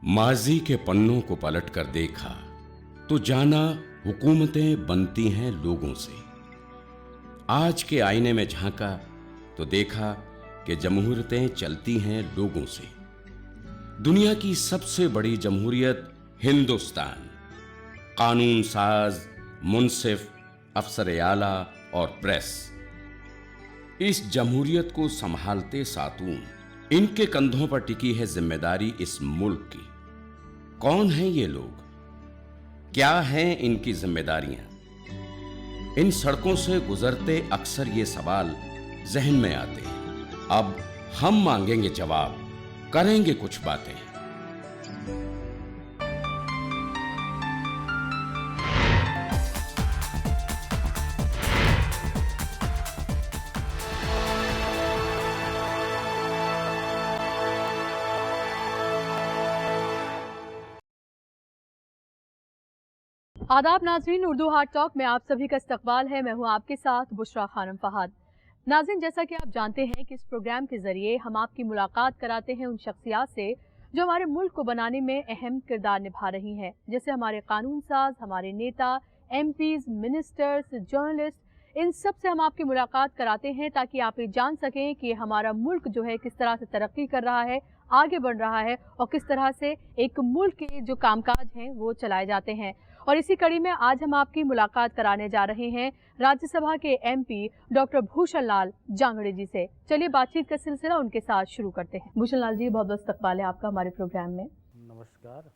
माजी के पन्नों को पलटकर देखा तो जाना हुकूमतें बनती हैं लोगों से। आज के आईने में झांका तो देखा कि जमहूरियतें चलती हैं लोगों से। दुनिया की सबसे बड़ी जमहूरियत हिंदुस्तान, कानून साज, मुंसिफ, अफसर आला और प्रेस, इस जमहूरियत को संभालते सातून, इनके कंधों पर टिकी है जिम्मेदारी इस मुल्क की। कौन हैं ये लोग, क्या हैं इनकी जिम्मेदारियां? इन सड़कों से गुजरते अक्सर ये सवाल जहन में आते हैं। अब हम मांगेंगे जवाब, करेंगे कुछ बातें। आदाब नाज़रीन, उर्दू हाट टॉक में आप सभी का इस्तकबाल है। मैं हूं आपके साथ बुशरा खानम फहाद। नाज़रीन, जैसा कि आप जानते हैं कि इस प्रोग्राम के जरिए हम आपकी मुलाकात कराते हैं उन शख्सियात से जो हमारे मुल्क को बनाने में अहम किरदार निभा रही हैं, जैसे हमारे कानून साज, हमारे नेता, MPs, मिनिस्टर्स, जर्नलिस्ट। इन सब से हम आपकी मुलाकात कराते हैं ताकि आप ये जान सकें कि हमारा मुल्क जो है किस तरह से तरक्की कर रहा है, आगे बढ़ रहा है और किस तरह से एक मुल्क के जो कामकाज हैं वो चलाए जाते हैं। और इसी कड़ी में आज हम आपकी मुलाकात कराने जा रहे हैं राज्यसभा के MP डॉक्टर भूषण लाल जांगड़े जी से। चलिए बातचीत का सिलसिला उनके साथ शुरू करते हैं। भूषण लाल जी, बहुत बहुत इस्तकबाल है आपका हमारे प्रोग्राम में। नमस्कार।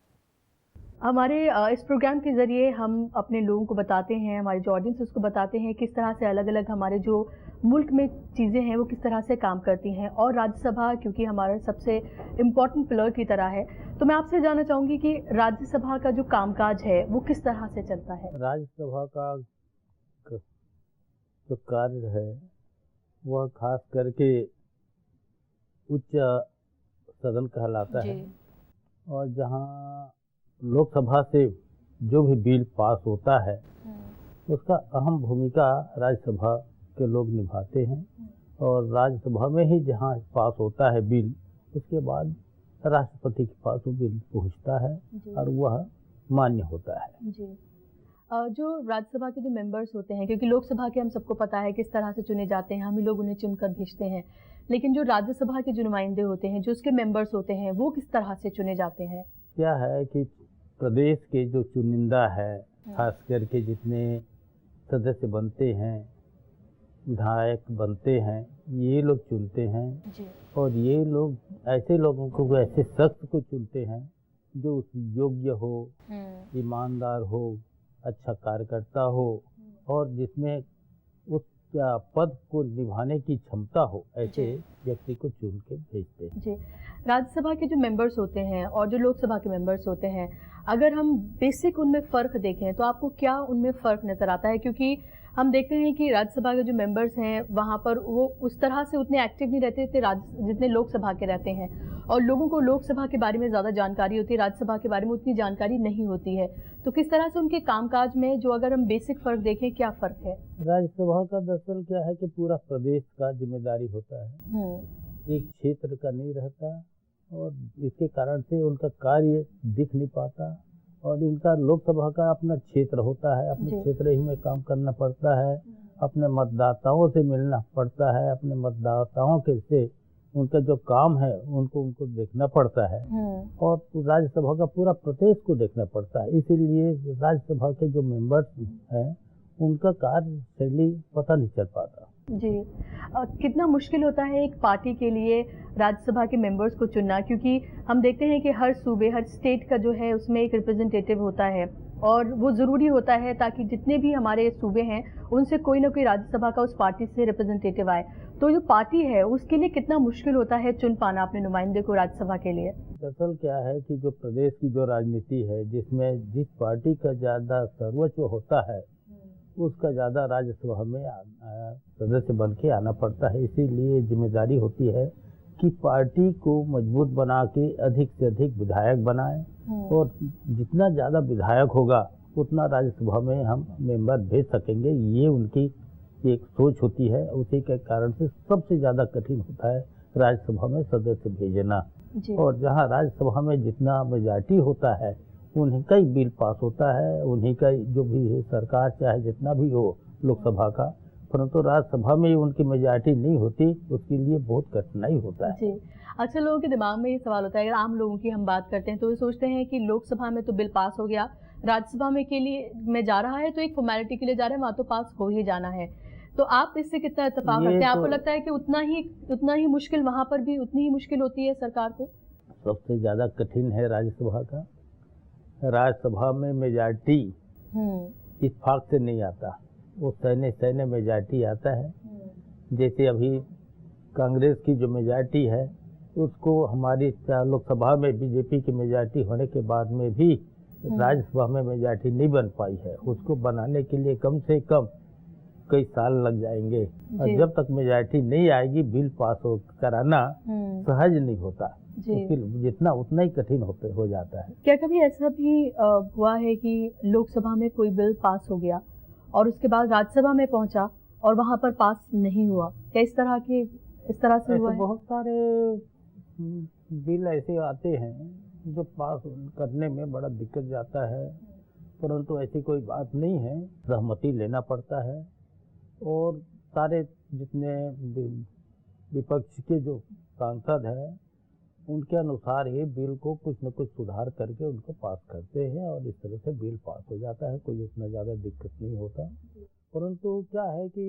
हमारे इस प्रोग्राम के ज़रिए हम अपने लोगों को बताते हैं, हमारे जो ऑडियंस उसको बताते हैं किस तरह से अलग अलग हमारे जो मुल्क में चीज़ें हैं वो किस तरह से काम करती हैं। और राज्यसभा क्योंकि हमारा सबसे इम्पॉर्टेंट पिलर की तरह है, तो मैं आपसे जानना चाहूँगी कि राज्यसभा का जो कामकाज है वो किस तरह से चलता है। राज्यसभा का जो कार्य है वह खास करके उच्च सदन कहलाता है, और जहाँ लोकसभा से जो भी बिल पास होता है उसका अहम भूमिका राज्यसभा के लोग निभाते हैं। और राज्यसभा में ही जहाँ पास होता है बिल, उसके बाद राष्ट्रपति के पास वो बिल पहुँचता है और वह मान्य होता है। जी, जो राज्यसभा के जो मेंबर्स होते हैं, क्योंकि लोकसभा के हम सबको पता है किस तरह से चुने जाते हैं, हम ही लोग उन्हें चुनकर भेजते हैं, लेकिन जो राज्यसभा के जो नुमाइंदे होते हैं, जो उसके मेंबर्स होते हैं, वो किस तरह से चुने जाते हैं? क्या है कि प्रदेश के जो चुनिंदा है, खास करके जितने सदस्य बनते हैं, विधायक बनते हैं, ये लोग चुनते हैं जी। और ये लोग ऐसे लोगों को, ऐसे शख्स को चुनते हैं जो योग्य हो, ईमानदार हो, अच्छा कार्यकर्ता हो और जिसमें उस पद को निभाने की क्षमता हो, ऐसे व्यक्ति को चुन के भेजते हैं। जी, राज्यसभा के जो मेंबर्स होते हैं और जो लोकसभा के मेंबर्स होते हैं, अगर हम बेसिक उनमें फ़र्क देखें तो आपको क्या उनमें फ़र्क नज़र आता है? क्योंकि हम देखते हैं कि राज्यसभा के जो मेंबर्स हैं वहाँ पर वो उस तरह से उतने एक्टिव नहीं रहते जितने लोकसभा के रहते हैं, और लोगों को लोकसभा के बारे में ज़्यादा जानकारी होती है, राज्यसभा के बारे में उतनी जानकारी नहीं होती है। तो किस तरह से उनके कामकाज में जो अगर हम बेसिक फ़र्क देखें, क्या फ़र्क है? राज्यसभा का दरअसल क्या है कि पूरा प्रदेश का जिम्मेदारी होता है, एक क्षेत्र का नहीं रहता, और इसके कारण से उनका कार्य दिख नहीं पाता। और इनका लोकसभा का अपना क्षेत्र होता है, अपने क्षेत्र ही में काम करना पड़ता है, अपने मतदाताओं से मिलना पड़ता है, अपने मतदाताओं के से उनका जो काम है उनको देखना पड़ता है, और राज्यसभा का पूरा प्रदेश को देखना पड़ता है। इसीलिए राज्यसभा के जो मेंबर्स हैं उनका कार्यशैली पता नहीं चल पाता। जी, कितना मुश्किल होता है एक पार्टी के लिए राज्यसभा के मेंबर्स को चुनना, क्योंकि हम देखते हैं कि हर सूबे, हर स्टेट का जो है उसमें एक रिप्रेजेंटेटिव होता है और वो ज़रूरी होता है ताकि जितने भी हमारे सूबे हैं उनसे कोई ना कोई राज्यसभा का उस पार्टी से रिप्रेजेंटेटिव आए। तो जो पार्टी है उसके लिए कितना मुश्किल होता है चुन पाना अपने नुमाइंदे को राज्यसभा के लिए? दरअसल क्या है कि जो प्रदेश की जो राजनीति है, जिसमें जिस पार्टी का ज़्यादा सर्वोच्च होता है उसका ज़्यादा राज्यसभा में सदस्य बन के आना पड़ता है। इसीलिए जिम्मेदारी होती है कि पार्टी को मजबूत बना के अधिक से अधिक विधायक बनाएं, और जितना ज़्यादा विधायक होगा उतना राज्यसभा में हम मेंबर भेज सकेंगे। ये उनकी एक सोच होती है। उसी के कारण से सबसे ज़्यादा कठिन होता है राज्यसभा में सदस्य भेजना। जी। और जहाँ राज्यसभा में जितना मेजॉरिटी होता है उन्हीं का ही बिल पास होता है, उन्हीं का ही जो भी है सरकार चाहे जितना भी हो लोकसभा का, परंतु राज्यसभा में उनकी मेजॉरिटी नहीं होती, उसके लिए बहुत कठिनाई होता है। जी। अक्सर लोगों के दिमाग में ये सवाल होता है, अगर आम लोगों की हम बात करते हैं तो वे सोचते हैं कि लोकसभा में तो बिल पास हो गया, राज्यसभा में के लिए में जा रहा है तो एक फॉर्मेलिटी के लिए जा रहा है, वहाँ तो पास हो ही जाना है। तो आप इससे कितना इत्तेफाक ये रखते हैं? तो आपको लगता है कि उतना ही मुश्किल वहाँ पर भी उतनी ही मुश्किल होती है सरकार को? सबसे ज़्यादा कठिन है राज्यसभा का। राज्यसभा में मेजॉरिटी इत्तेफाक से नहीं आता, वो सैन्य मेजॉरिटी आता है। जैसे अभी कांग्रेस की जो मेजॉरिटी है उसको हमारी लोकसभा में बीजेपी की मेजॉरिटी होने के बाद में भी राज्यसभा में मेजॉरिटी नहीं बन पाई है। उसको बनाने के लिए कम से कम कई साल लग जाएंगे, और जब तक मेजॉरिटी नहीं आएगी बिल पास कराना सहज नहीं होता। उसके जितना उतना ही कठिन हो जाता है। क्या कभी ऐसा भी हुआ है कि लोकसभा में कोई बिल पास हो गया और उसके बाद राज्यसभा में पहुंचा और वहां पर पास नहीं हुआ? क्या इस तरह से हुआ है? बहुत सारे बिल ऐसे आते हैं जो पास करने में बड़ा दिक्कत जाता है, परंतु ऐसी कोई बात नहीं है, सहमति लेना पड़ता है। और सारे जितने विपक्ष के जो सांसद हैं उनके अनुसार ही बिल को कुछ न कुछ सुधार करके उनको पास करते हैं और इस तरह से बिल पास हो जाता है, कोई उतना ज़्यादा दिक्कत नहीं होता। परंतु क्या है कि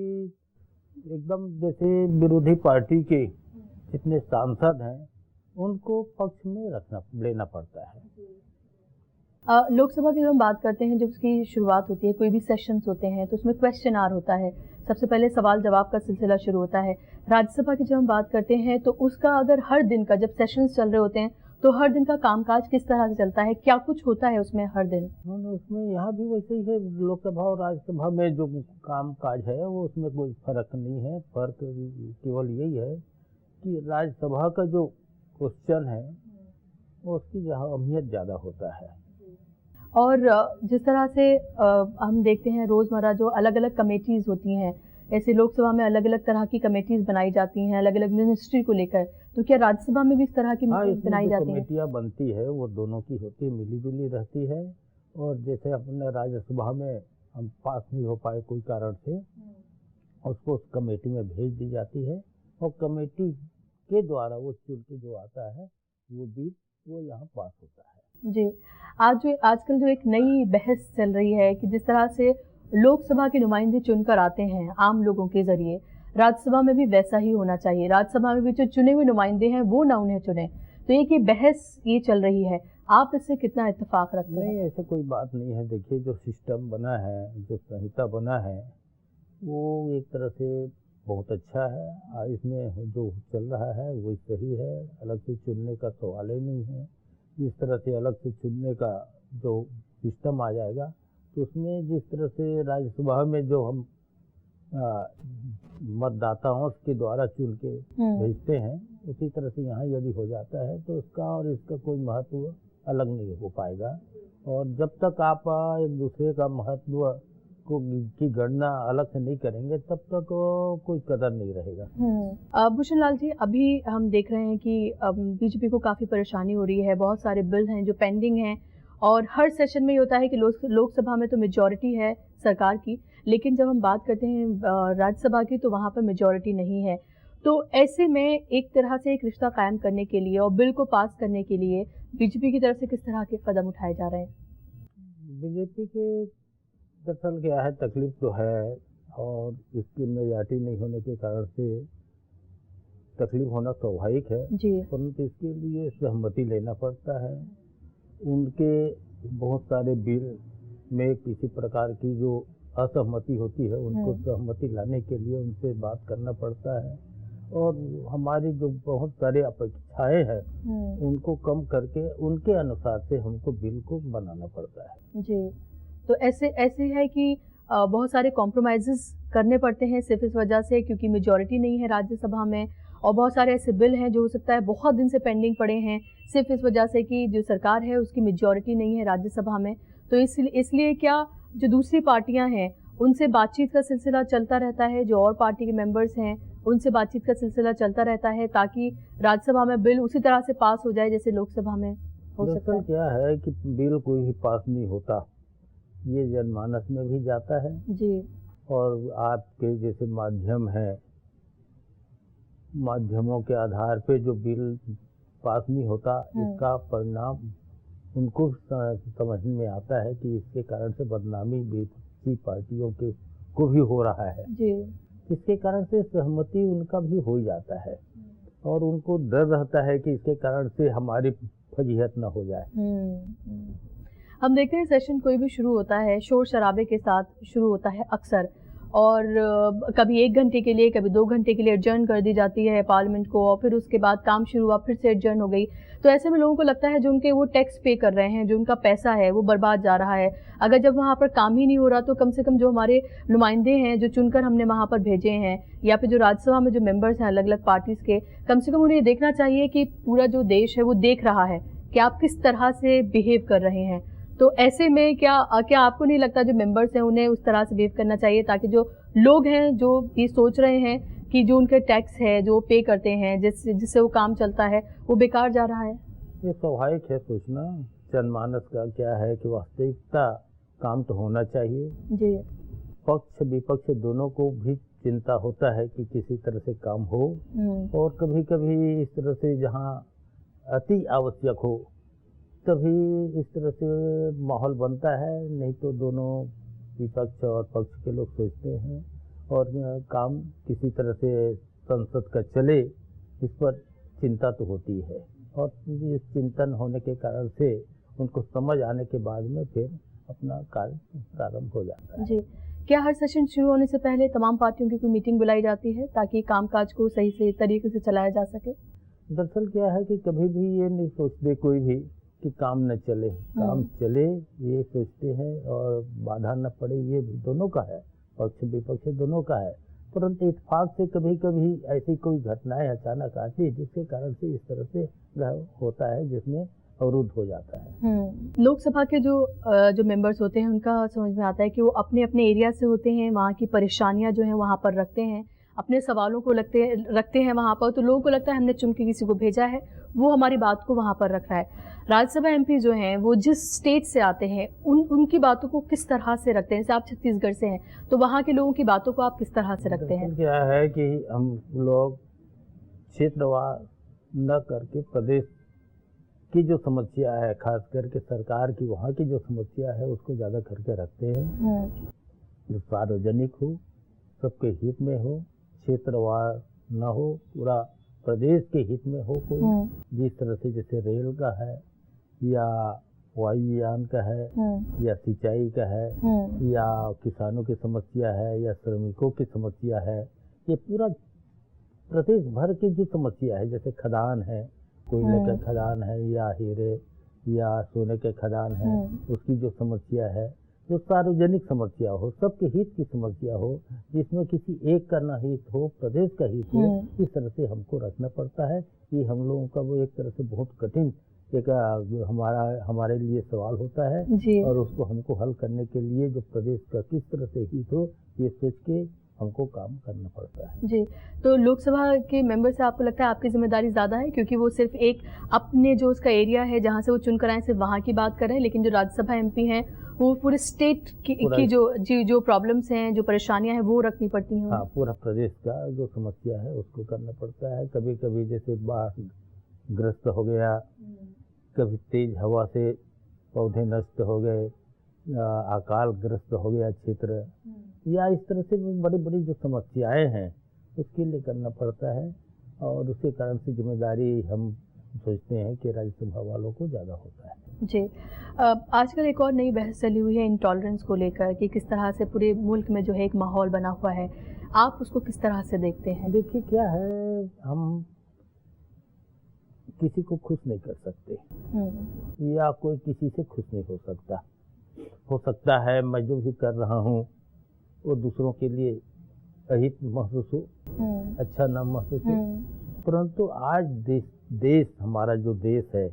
एकदम जैसे विरोधी पार्टी के जितने सांसद हैं उनको पक्ष में लेना पड़ता है। लोकसभा की जब हम बात करते हैं, जब उसकी शुरुआत होती है, कोई भी सेशंस होते हैं तो उसमें क्वेश्चन आवर होता है, सबसे पहले सवाल जवाब का सिलसिला शुरू होता है। राज्यसभा की जब हम बात करते हैं तो उसका अगर हर दिन का, जब सेशंस चल रहे होते हैं तो हर दिन का कामकाज किस तरह से चलता है, क्या कुछ होता है उसमें हर दिन? उसमें यहाँ भी वैसे ही है, लोकसभा और राज्यसभा में जो काम काज है वो उसमें कोई फर्क नहीं है। फर्क केवल यही है कि राज्यसभा का जो क्वेश्चन है वो उसकी जहाँ अहमियत ज़्यादा होता है। और जिस तरह से हम देखते हैं रोज़मर्रा जो अलग अलग कमेटीज़ होती हैं, ऐसे लोकसभा में अलग अलग तरह की कमेटीज़ बनाई जाती हैं अलग अलग मिनिस्ट्री को लेकर, तो क्या राज्यसभा में भी इस तरह की बनाई जाती हैं? कमेटियाँ बनती है वो दोनों की होती है, मिली जुली रहती है। और जैसे अपने राज्यसभा में हम पास नहीं हो पाए कोई कारण से, उसको उस कमेटी में भेज दी जाती है और कमेटी के द्वारा वो चुन के जो आता है वो बिल वो यहाँ पास होता है। जी। आजकल जो एक नई बहस चल रही है कि जिस तरह से लोकसभा के नुमाइंदे चुनकर आते हैं आम लोगों के जरिए, राज्यसभा में भी वैसा ही होना चाहिए, राज्यसभा में भी जो चुने हुए नुमाइंदे हैं वो ना उन्हें चुने। तो एक ये बहस ये चल रही है, आप इससे कितना इत्तेफाक रखते हैं? नहीं, ऐसे कोई बात नहीं है। देखिए जो सिस्टम बना है, जो संहिता बना है वो एक तरह से बहुत अच्छा है। इसमें जो चल रहा है वही सही है, अलग से चुनने का सवाल ही नहीं है। इस तरह से अलग से चुनने का जो सिस्टम आ जाएगा तो उसमें जिस तरह से राज्यसभा में जो हम मतदाताओं के द्वारा चुन के भेजते हैं, उसी तरह से यहाँ यदि हो जाता है तो उसका और इसका कोई महत्व अलग नहीं हो पाएगा। और जब तक आप एक दूसरे का महत्व की गणना अलग से नहीं करेंगे तब तक कोई कदर नहीं रहेगा। भूषण लाल जी, अभी हम देख रहे हैं कि बीजेपी को काफ़ी परेशानी हो रही है, बहुत सारे बिल हैं जो पेंडिंग हैं और हर सेशन में ये होता है कि लोकसभा में तो मेजॉरिटी है सरकार की, लेकिन जब हम बात करते हैं राज्यसभा की तो वहाँ पर मेजॉरिटी नहीं है। तो ऐसे में एक तरह से एक रिश्ता कायम करने के लिए और बिल को पास करने के लिए बीजेपी की तरफ से किस तरह के कदम उठाए जा रहे हैं? बीजेपी के दरअसल क्या है, तकलीफ तो है और इसकी मेजॉरिटी नहीं होने के कारण से तकलीफ होना स्वाभाविक है, परंतु इसके लिए सहमति लेना पड़ता है। उनके बहुत सारे बिल में किसी प्रकार की जो असहमति होती है उनको सहमति लाने के लिए उनसे बात करना पड़ता है और हमारी जो बहुत सारी अपेक्षाएं हैं उनको कम करके उनके अनुसार से हमको बिल को बनाना पड़ता है। जी, तो ऐसे है कि बहुत सारे कॉम्प्रोमाइज़ेस करने पड़ते हैं सिर्फ इस वजह से क्योंकि मेजॉरिटी नहीं है राज्यसभा में, और बहुत सारे ऐसे बिल हैं जो हो सकता है बहुत दिन से पेंडिंग पड़े हैं सिर्फ इस वजह से कि जो सरकार है उसकी मेजॉरिटी नहीं है राज्यसभा में। तो इसलिए क्या जो दूसरी पार्टियां हैं उनसे बातचीत का सिलसिला चलता रहता है, जो और पार्टी के मेंबर्स हैं उनसे बातचीत का सिलसिला चलता रहता है ताकि राज्यसभा में बिल उसी तरह से पास हो जाए जैसे लोकसभा में हो सकता है? क्या है कि बिल कोई भी पास नहीं होता, ये जनमानस में भी जाता है जी। और आपके जैसे माध्यम है, माध्यमों के आधार पे जो बिल पास नहीं होता, इसका परिणाम उनको समझ में आता है कि इसके कारण से बदनामी विपक्षी पार्टियों के को भी हो रहा है जी। इसके कारण से सहमति उनका भी हो जाता है और उनको डर रहता है कि इसके कारण से हमारी फजीहत न हो जाए। हम देखते हैं सेशन कोई भी शुरू होता है शोर शराबे के साथ शुरू होता है अक्सर, और कभी 1 घंटे के लिए कभी 2 घंटे के लिए एडजर्न कर दी जाती है पार्लियामेंट को, और फिर उसके बाद काम शुरू हुआ फिर से एडजर्न हो गई। तो ऐसे में लोगों को लगता है जो उनके वो टैक्स पे कर रहे हैं, जो उनका पैसा है वो बर्बाद जा रहा है। अगर जब वहाँ पर काम ही नहीं हो रहा तो कम से कम जो हमारे नुमाइंदे हैं जो चुनकर हमने वहाँ पर भेजे हैं, या फिर जो राज्यसभा में जो मेंबर्स हैं अलग अलग पार्टीज़ के, कम से कम उन्हें देखना चाहिए कि पूरा जो देश है वो देख रहा है कि आप किस तरह से बिहेव कर रहे हैं। तो ऐसे में क्या आपको नहीं लगता जो मेंबर्स हैं उन्हें उस तरह से बिहेव करना चाहिए ताकि जो लोग हैं जो ये सोच रहे हैं कि जो उनके टैक्स है जो पे करते हैं जिससे वो काम चलता है वो बेकार जा रहा है? ये स्वाभाविक है सोचना, जनमानस का क्या है कि वास्तविकता काम तो होना चाहिए जी। पक्ष विपक्ष दोनों को भी चिंता होता है कि किसी तरह से काम हो, और कभी कभी इस तरह से जहाँ अति आवश्यक हो तभी इस तरह से माहौल बनता है, नहीं तो दोनों विपक्ष और पक्ष के लोग सोचते हैं और काम किसी तरह से संसद का चले इस पर चिंता तो होती है, और इस चिंतन होने के कारण से उनको समझ आने के बाद में फिर अपना कार्य प्रारंभ हो जाता है। जी। क्या हर सेशन शुरू होने से पहले तमाम पार्टियों की कोई मीटिंग बुलाई जाती है ताकि कामकाज को सही से तरीके से चलाया जा सके? दरअसल क्या है कि कभी भी ये नहीं सोचते कोई भी कि काम न चले, काम चले ये सोचते हैं और बाधा न पड़े, ये दोनों का है, पक्ष विपक्ष दोनों का है। परंतु इत्तेफाक से कभी कभी ऐसी कोई घटनाएं अचानक आती है जिसके कारण से इस तरह से होता है जिसमें अवरुद्ध हो जाता है। लोकसभा के जो मेंबर्स होते हैं उनका समझ में आता है कि वो अपने अपने एरिया से होते हैं, वहाँ की परेशानियाँ जो हैं वहाँ पर रखते हैं, अपने सवालों को रखते हैं वहाँ पर, तो लोगों को लगता है हमने चुन के किसी को भेजा है वो हमारी बात को वहाँ पर रख रहा है। राज्यसभा एमपी जो हैं वो जिस स्टेट से आते हैं उनकी बातों को किस तरह से रखते हैं? जैसे आप छत्तीसगढ़ से हैं तो वहाँ के लोगों की बातों को आप किस तरह से रखते हैं? क्या है कि हम लोग क्षेत्रवार न करके प्रदेश की जो समस्या है, खास करके सरकार की वहाँ की जो समस्या है उसको ज़्यादा करके रखते हैं, जो सार्वजनिक हो, सबके हित में हो, क्षेत्रवार न हो, पूरा प्रदेश के हित में हो। कोई जिस तरह से जैसे रेल का है या वायुयान का है या सिंचाई का है या किसानों की समस्या है या श्रमिकों की समस्या है, ये पूरा प्रदेश भर की जो समस्या है, जैसे खदान है, कोयले का खदान है या हीरे या सोने के खदान है, उसकी जो समस्या है, जो सार्वजनिक समस्या हो, सबके हित की समस्या हो, जिसमें किसी एक का न हित हो, प्रदेश का हित हो, इस तरह से हमको रखना पड़ता है। ये हम लोगों का वो एक तरह से बहुत कठिन एक हमारे लिए सवाल होता है जी। और उसको हमको हल करने के लिए जो प्रदेश का किस तरह से हित हो ये सोच के हमको काम करना पड़ता है। जी। तो लोकसभा के मेंबर से आपको लगता है आपकी जिम्मेदारी ज़्यादा है क्योंकि वो सिर्फ एक अपने जो उसका एरिया है जहाँ से वो चुन कर आए सिर्फ वहाँ की बात कर रहे हैं, लेकिन जो राज्यसभा एमपी हैं वो पूरे स्टेट की जो प्रॉब्लम्स हैं, जो परेशानियां हैं वो रखनी पड़ती हैं। हाँ, पूरा प्रदेश का जो समस्या है उसको करना पड़ता है। कभी कभी जैसे बाढ़ ग्रस्त हो गया, कभी तेज हवा से पौधे नष्ट हो गए, अकाल ग्रस्त हो गया क्षेत्र, या इस तरह से बड़ी बड़ी जो समस्याएं हैं उसके लिए करना पड़ता है, और उसके कारण से जिम्मेदारी हम सोचते हैं कि राज्यसभा वालों को ज़्यादा होता है। जी। आजकल एक और नई बहस चली हुई है इंटॉलरेंस को लेकर कि किस तरह से पूरे मुल्क में जो है एक माहौल बना हुआ है, आप उसको किस तरह से देखते हैं? देखिए क्या है, हम किसी को खुश नहीं कर सकते या कोई किसी से खुश नहीं हो सकता है मैं जो भी कर रहा हूँ वो दूसरों के लिए अहित महसूस हो, अच्छा ना महसूस हो, परंतु आज देश हमारा जो देश है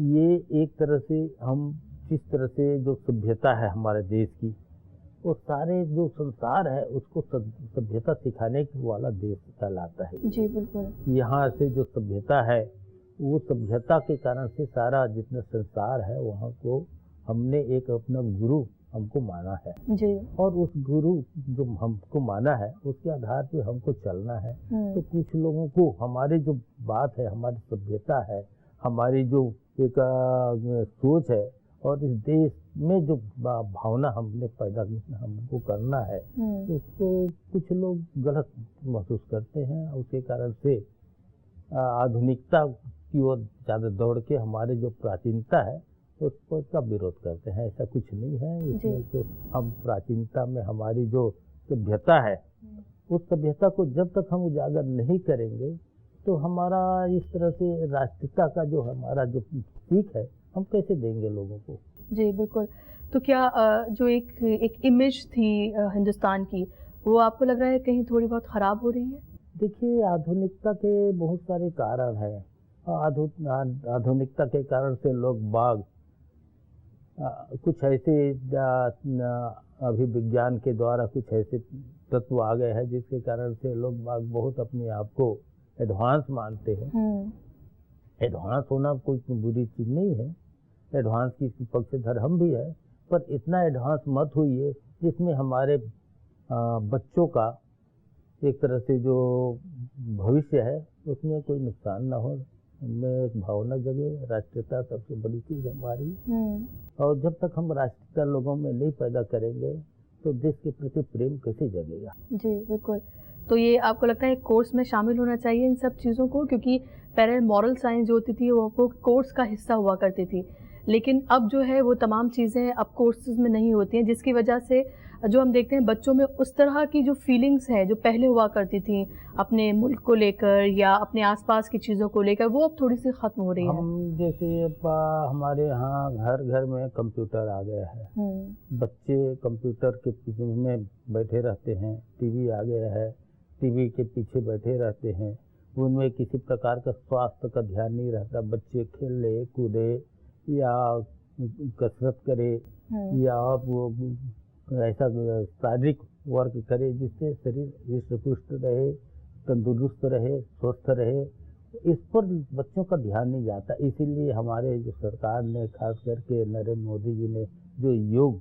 ये एक तरह से हम जिस तरह से जो सभ्यता है हमारे देश की वो सारे जो संसार है उसको सभ्यता सिखाने वाला देश कहलाता है। जी बिल्कुल। यहाँ से जो सभ्यता है, वो सभ्यता के कारण से सारा जितना संसार है वहाँ को हमने एक अपना गुरु हमको माना है जी। और उस गुरु जो हमको माना है उसके आधार पे हमको चलना है। तो कुछ लोगों को हमारी जो बात है, हमारी सभ्यता है, हमारी जो एक सोच है और इस देश में जो भावना हमने पैदा हमको करना है, उसको कुछ लोग गलत महसूस करते हैं। उसके कारण से आधुनिकता की ओर ज़्यादा दौड़ के हमारे जो प्राचीनता है उसका विरोध करते हैं। ऐसा कुछ नहीं है इसमें। तो हम प्राचीनता में हमारी जो सभ्यता है, उस सभ्यता को जब तक हम उजागर नहीं करेंगे तो हमारा इस तरह से राष्ट्रीयता का जो हमारा जो सीख है हम कैसे देंगे लोगों को। जी बिल्कुल। तो क्या जो एक इमेज थी हिंदुस्तान की, वो आपको लग रहा है कहीं थोड़ी बहुत ख़राब हो रही है? देखिए, आधुनिकता के बहुत सारे कारण हैं। आधुनिकता के कारण से लोग बाग कुछ ऐसे अभी विज्ञान के द्वारा कुछ ऐसे तत्व आ गए हैं जिसके कारण से लोग बाग बहुत अपने आप को एडवांस मानते हैं। एडवांस होना कोई बुरी चीज़ नहीं है, एडवांस की पक्षधर हम भी है, पर इतना एडवांस मत होइए जिसमें हमारे बच्चों का एक तरह से जो भविष्य है उसमें कोई नुकसान ना हो। उनमें एक भावना जगे। राष्ट्रीयता सबसे बड़ी चीज़ है हमारी, और जब तक हम राष्ट्रीयता लोगों में नहीं पैदा करेंगे तो देश के प्रति प्रेम कैसे जगेगा। जी बिल्कुल। तो ये आपको लगता है कोर्स में शामिल होना चाहिए इन सब चीज़ों को, क्योंकि पहले मॉरल साइंस जो होती थी वो कोर्स का हिस्सा हुआ करती थी, लेकिन अब जो है वो तमाम चीज़ें अब कोर्सेज में नहीं होती हैं, जिसकी वजह से जो हम देखते हैं बच्चों में उस तरह की जो फीलिंग्स हैं जो पहले हुआ करती थी अपने मुल्क को लेकर या अपने आसपास की चीज़ों को लेकर, वो अब थोड़ी सी ख़त्म हो रही है। हम जैसे हमारे यहाँ घर घर में कंप्यूटर आ गया है, बच्चे कंप्यूटर के पीछे में बैठे रहते हैं, टीवी आ गया है, टीवी के पीछे बैठे रहते हैं, उनमें किसी प्रकार का स्वास्थ्य का ध्यान नहीं रहता। बच्चे खेले कूदे या कसरत करे या वो ऐसा शारीरिक वर्क करे जिससे शरीर हृष्ट पुष्ट रहे, तंदुरुस्त रहे, स्वस्थ रहे, इस पर बच्चों का ध्यान नहीं जाता। इसीलिए हमारे जो सरकार ने खास करके नरेंद्र मोदी जी ने जो योग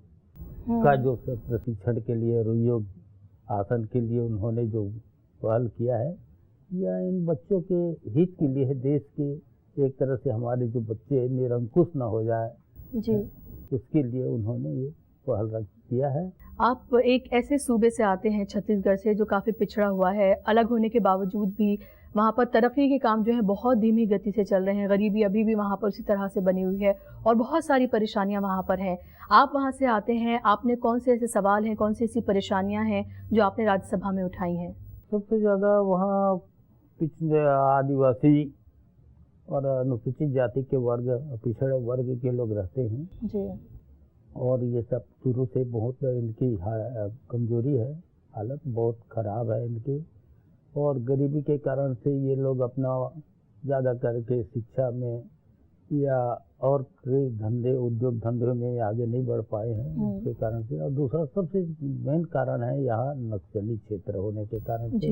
का जो प्रशिक्षण के लिए, योग आसन के लिए उन्होंने जो पहल किया है, या इन बच्चों के हित के लिए है। देश के एक तरह से हमारे जो बच्चे निरंकुश न हो जाए जी, उसके लिए उन्होंने ये पहल किया है। आप एक ऐसे सूबे से आते हैं छत्तीसगढ़ से जो काफ़ी पिछड़ा हुआ है, अलग होने के बावजूद भी वहाँ पर तरक्की के काम जो है बहुत धीमी गति से चल रहे हैं, गरीबी अभी भी वहाँ पर उसी तरह से बनी हुई है और बहुत सारी परेशानियाँ वहाँ पर हैं। आप वहाँ से आते हैं, आपने कौन से ऐसे सवाल हैं, कौन सी ऐसी परेशानियाँ हैं जो आपने राज्यसभा में उठाई हैं? सबसे ज़्यादा वहाँ पिछड़े आदिवासी और अनुसूचित जाति के वर्ग, पिछड़े वर्ग के लोग रहते हैं जी, और ये सब शुरू से बहुत इनकी कमजोरी है, हालत बहुत ख़राब है इनकी, और गरीबी के कारण से ये लोग अपना ज़्यादा करके शिक्षा में या और कई धंधे उद्योग धंधे में आगे नहीं बढ़ पाए हैं उसके कारण से। और दूसरा सबसे मेन कारण है यहाँ नक्सली क्षेत्र होने के कारण से।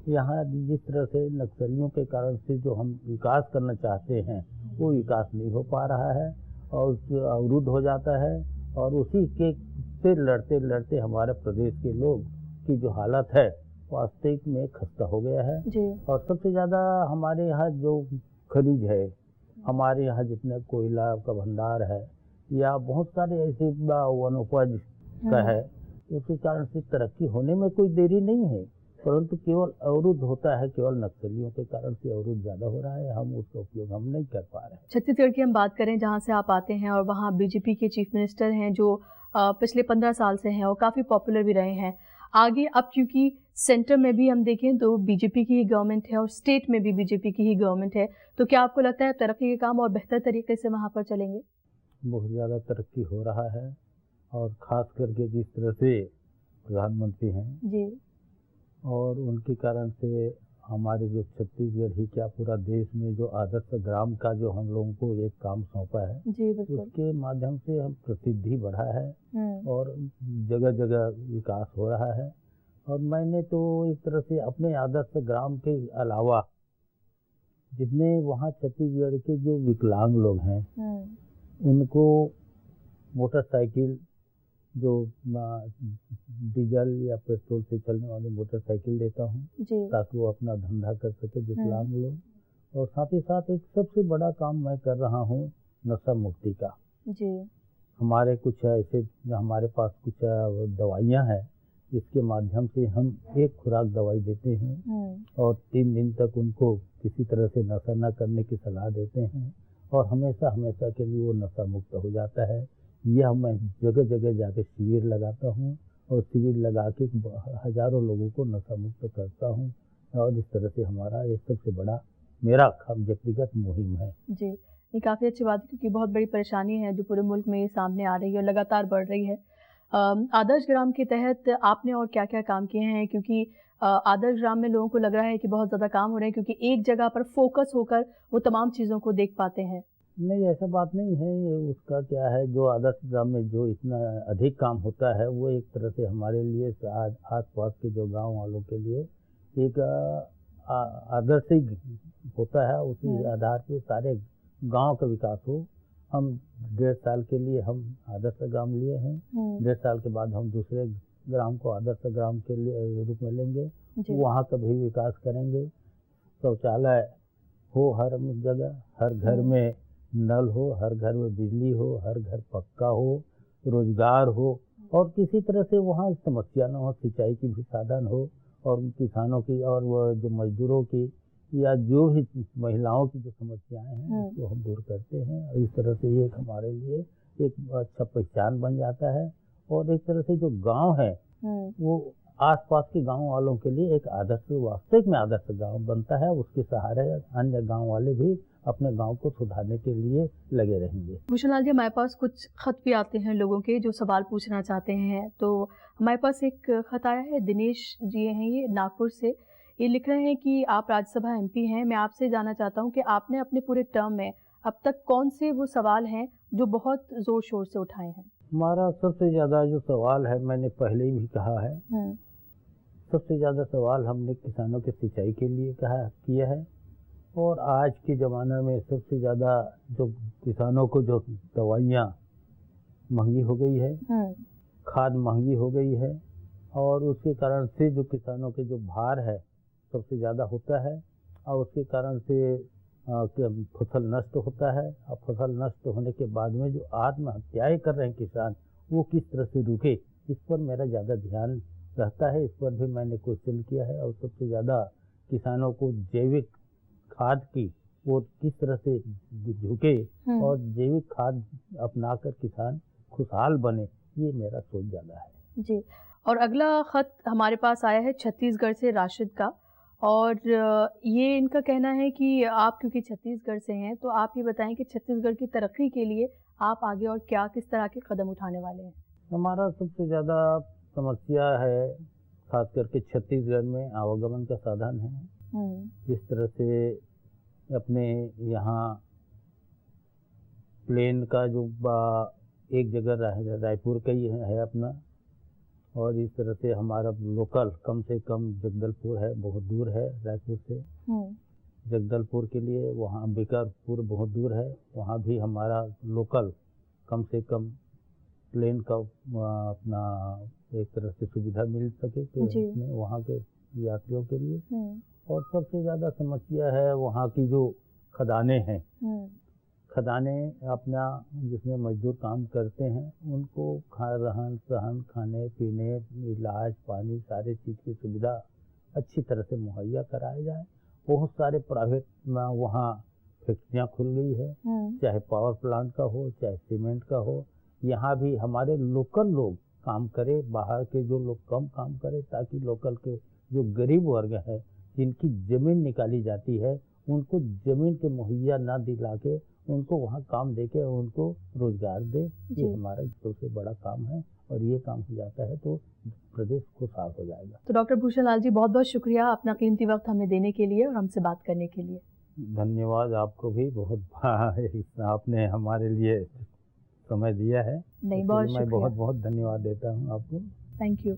यहाँ जिस तरह से नक्सलियों के कारण से जो हम विकास करना चाहते हैं वो विकास नहीं हो पा रहा है और अवरुद्ध हो जाता है, और उसी के से लड़ते लड़ते हमारे प्रदेश के लोग की जो हालत है वास्तविक में खस्ता हो गया है जी। और सबसे ज़्यादा हमारे यहाँ जो खनिज है, हमारे यहाँ जितना कोयला का भंडार है या बहुत सारे ऐसे वनोपज का है, उसके कारण से तरक्की होने में कोई देरी नहीं है, परंतु केवल अवरुद्ध होता है, केवल नक्सलियों के कारण से अवरुद्ध ज़्यादा हो रहा है, हम उसका उपयोग हम नहीं कर पा रहे हैं। छत्तीसगढ़ की हम बात करें जहाँ से आप आते हैं और वहाँ बीजेपी के चीफ मिनिस्टर हैं जो पिछले 15 साल से हैं और काफ़ी पॉपुलर भी रहे हैं। आगे अब क्योंकि सेंटर में भी हम देखें तो बीजेपी की ही गवर्नमेंट है और स्टेट में भी बीजेपी की ही गवर्नमेंट है, तो क्या आपको लगता है तरक्की के काम और बेहतर तरीके से वहाँ पर चलेंगे? बहुत ज़्यादा तरक्की हो रहा है और ख़ास करके जिस तरह से प्रधानमंत्री हैं जी, और उनके कारण से हमारे जो छत्तीसगढ़ ही क्या पूरा देश में जो आदर्श ग्राम का जो हम लोगों को एक काम सौंपा है, जी बिल्कुल। उसके माध्यम से हम प्रसिद्धि बढ़ा है और जगह जगह विकास हो रहा है। और मैंने तो एक तरह से अपने आदर्श ग्राम के अलावा जितने वहाँ छत्तीसगढ़ के जो विकलांग लोग हैं उनको मोटरसाइकिल जो डीजल या पेट्रोल से चलने वाली मोटरसाइकिल देता हूँ ताकि वो अपना धंधा कर सके विकलांग लोग। और साथ ही साथ एक सबसे बड़ा काम मैं कर रहा हूँ नशा मुक्ति का। जी। हमारे कुछ ऐसे हमारे पास कुछ दवाइयाँ हैं जिसके माध्यम से हम एक खुराक दवाई देते हैं और 3 दिन तक उनको किसी तरह से नशा न करने की सलाह देते हैं और हमेशा हमेशा के लिए वो नशा मुक्त हो जाता है। यह मैं जगह जगह जाके शिविर लगाता हूँ और शिविर लगा के हजारों लोगों को नशा मुक्त करता हूँ और इस तरह से हमारा ये सबसे बड़ा मेरा व्यक्तिगत मुहिम है। जी, ये काफ़ी अच्छी बात है क्योंकि बहुत बड़ी परेशानी है जो पूरे मुल्क में सामने आ रही है और लगातार बढ़ रही है। आदर्श ग्राम के तहत आपने और क्या-क्या काम किए हैं? क्योंकि आदर्श ग्राम में लोगों को लग रहा है कि बहुत ज़्यादा काम हो रहे हैं क्योंकि एक जगह पर फोकस होकर वो तमाम चीज़ों को देख पाते हैं। नहीं, ऐसा बात नहीं है। ये उसका क्या है, जो आदर्श ग्राम में जो इतना अधिक काम होता है वो एक तरह से हमारे लिए आस पास के जो गांव वालों के लिए एक आदर्श ही होता है। उसी आधार पे सारे गांव का विकास हो। हम 1.5 साल के लिए हम आदर्श ग्राम लिए हैं। 1.5 साल के बाद हम दूसरे ग्राम को आदर्श ग्राम के लिए रूप में लेंगे, वहाँ का भी विकास करेंगे। शौचालय हो हर जगह, हर घर में नल हो, हर घर में बिजली हो, हर घर पक्का हो, रोजगार हो और किसी तरह से वहाँ समस्या न हो, सिंचाई की भी साधन हो और किसानों की और वो जो मजदूरों की या जो भी महिलाओं की जो समस्याएं हैं उसको हम दूर करते हैं। और इस तरह से ये हमारे लिए एक अच्छा पहचान बन जाता है और एक तरह से जो गांव है वो आसपास के गांव वालों के लिए एक आदर्श, वास्तविक में आदर्श गांव बनता है। उसके सहारे अन्य गांव वाले भी अपने गांव को सुधारने के लिए लगे रहेंगे। भूषण लाल जी, हमारे पास कुछ खत भी आते हैं लोगों के जो सवाल पूछना चाहते हैं। तो हमारे पास एक खत आया है, दिनेश जी हैं ये नागपुर से। ये लिख रहे हैं कि आप राज्यसभा MP हैं। मैं आपसे जानना चाहता हूँ कि आपने अपने पूरे टर्म में अब तक कौन से वो सवाल हैं जो बहुत जोर शोर से उठाए हैं? हमारा सबसे ज़्यादा जो सवाल है, मैंने पहले भी कहा है, सबसे ज़्यादा सवाल हमने किसानों के सिंचाई के लिए किया है। और आज के ज़माने में सबसे ज़्यादा जो किसानों को जो दवाइयाँ महंगी हो गई है, खाद महंगी हो गई है और उसके कारण से जो किसानों के जो भार है सबसे ज़्यादा होता है और उसके कारण से फसल नष्ट होता है। और फसल नष्ट होने के बाद में जो आत्महत्याएं कर रहे हैं किसान, वो किस तरह से रुके, इस पर मेरा ज़्यादा ध्यान रहता है। इस पर भी मैंने क्वेश्चन किया है और सबसे ज़्यादा किसानों को जैविक खाद की वो किस तरह से झुके और जैविक खाद अपनाकर किसान खुशहाल बने, ये मेरा सोच ज़्यादा है। जी। और अगला खत हमारे पास आया है छत्तीसगढ़ से राशिद का और ये इनका कहना है कि आप क्योंकि छत्तीसगढ़ से हैं तो आप ये बताएं कि छत्तीसगढ़ की तरक्की के लिए आप आगे और किस तरह के कदम उठाने वाले हैं? हमारा सबसे ज़्यादा समस्या है खास करके छत्तीसगढ़ में आवागमन का साधन है। जिस तरह से अपने यहाँ प्लेन का जो एक जगह रायपुर का ही है अपना, और इस तरह से हमारा लोकल कम से कम जगदलपुर है, बहुत दूर है रायपुर से। जगदलपुर के लिए वहाँ अंबिकापुर बहुत दूर है, वहाँ भी हमारा लोकल कम से कम प्लेन का अपना एक तरह से सुविधा मिल सके कि वहाँ के यात्रियों के लिए। और सबसे ज़्यादा समस्या है वहाँ की जो खदानें हैं, खदानें अपना जिसमें मजदूर काम करते हैं उनको रहन सहन, खाने पीने, इलाज, पानी, सारे चीज़ की सुविधा अच्छी तरह से मुहैया कराया जाए। बहुत सारे प्राइवेट वहाँ फैक्ट्रियाँ खुल गई है, चाहे पावर प्लांट का हो चाहे सीमेंट का हो। यहाँ भी हमारे लोकल लोग काम करें, बाहर के जो लोग कम काम करें, ताकि लोकल के जो गरीब वर्ग है जिनकी ज़मीन निकाली जाती है उनको ज़मीन के मुहैया ना दिला के उनको वहाँ काम दे के उनको रोजगार दे। ये हमारा सबसे बड़ा काम है और ये काम हो जाता है तो प्रदेश खुशहाल हो जाएगा। तो डॉक्टर भूषण लाल जी, बहुत बहुत शुक्रिया अपना कीमती वक्त हमें देने के लिए और हमसे बात करने के लिए। धन्यवाद आपको भी, बहुत आपने हमारे लिए समय दिया है। नहीं, बहुत मैं शुक्रिया। बहुत बहुत धन्यवाद देता हूँ आपको। Thank you.